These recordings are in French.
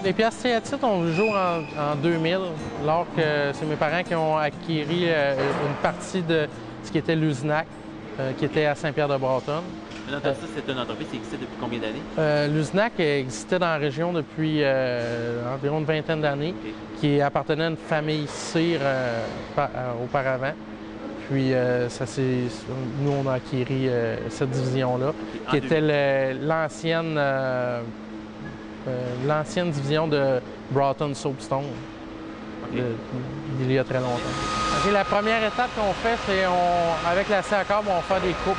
Les pièces stéatites ont vu le jour en 2000, lors que c'est mes parents qui ont acquis une partie de ce qui était l'Usinac, qui était à Saint-Pierre-de-Bâtonne. Ça, c'est une entreprise qui existe depuis combien d'années? L'Usinac existait dans la région depuis environ une vingtaine d'années, qui appartenait à une famille cire auparavant. Puis nous, on a acquis cette division-là, qui était l'ancienne division de Broughton Soapstone, il y a très longtemps. La première étape qu'on fait, c'est avec la scie à câble, on fait des coupes.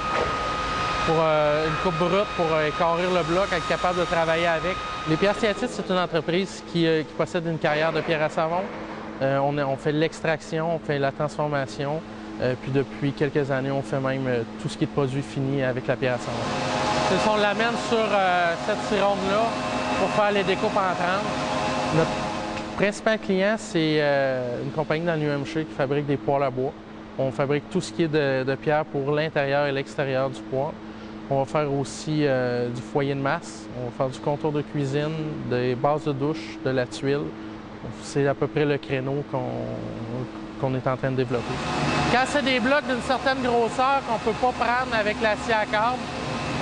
Pour une coupe brute pour écarrir le bloc, être capable de travailler avec. Les Pierres Stéatites, c'est une entreprise qui possède une carrière de pierre à savon. On fait l'extraction, on fait la transformation. Puis depuis quelques années, on fait même tout ce qui est produit fini avec la pierre à savon. On l'amène sur cette cironde-là pour faire les découpes en tranches. Notre principal client, c'est une compagnie dans le New Hampshire qui fabrique des poêles à bois. On fabrique tout ce qui est de pierre pour l'intérieur et l'extérieur du poêle. On va faire aussi du foyer de masse, on va faire du contour de cuisine, des bases de douche, de la tuile. C'est à peu près le créneau qu'on est en train de développer. Quand c'est des blocs d'une certaine grosseur qu'on ne peut pas prendre avec la scie à câble,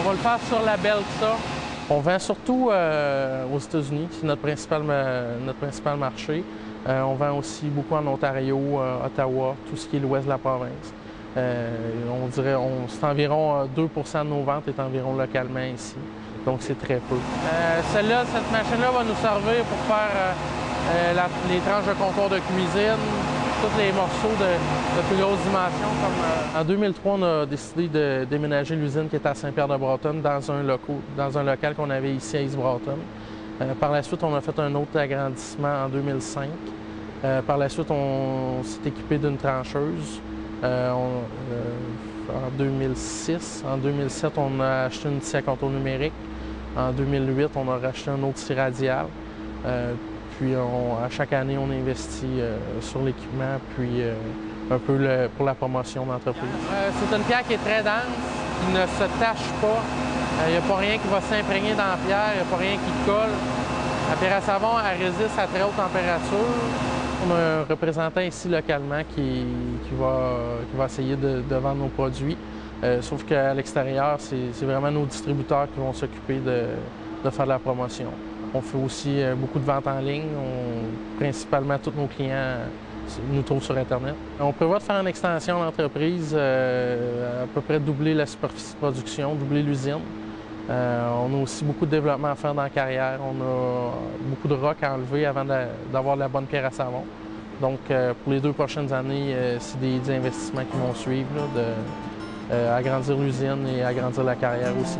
on va le faire sur la Belta. On vend surtout aux États-Unis, c'est notre principal marché. On vend aussi beaucoup en Ontario, Ottawa, tout ce qui est l'ouest de la province. On dirait c'est environ 2 % de nos ventes est environ localement ici, donc c'est très peu. Cette machine-là va nous servir pour faire les tranches de contour de cuisine, tous les morceaux de plus grosse dimension. En 2003, on a décidé de déménager l'usine qui était à Saint-Pierre-de-Bâtonne dans un local qu'on avait ici à East Broughton. Par la suite, on a fait un autre agrandissement en 2005. Par la suite, on s'est équipé d'une trancheuse. En 2006. En 2007, on a acheté une scie à contour numérique. En 2008, on a racheté un autre scie radial. Puis à chaque année, on investit sur l'équipement, puis un peu pour la promotion d'entreprise. C'est une pierre qui est très dense, qui ne se tache pas. Il n'y a pas rien qui va s'imprégner dans la pierre, il n'y a pas rien qui colle. La pierre à savon, elle résiste à très haute température. On a un représentant ici localement qui va essayer de vendre nos produits. Sauf qu'à l'extérieur, c'est vraiment nos distributeurs qui vont s'occuper de faire de la promotion. On fait aussi beaucoup de ventes en ligne. Principalement, tous nos clients nous trouvent sur Internet. On prévoit de faire une extension d'entreprise, à peu près doubler la superficie de production, doubler l'usine. On a aussi beaucoup de développement à faire dans la carrière. On a beaucoup de rocs à enlever avant d'avoir de la bonne pierre à savon. Donc, pour les 2 prochaines années, c'est des investissements qui vont suivre, agrandir l'usine et agrandir la carrière aussi.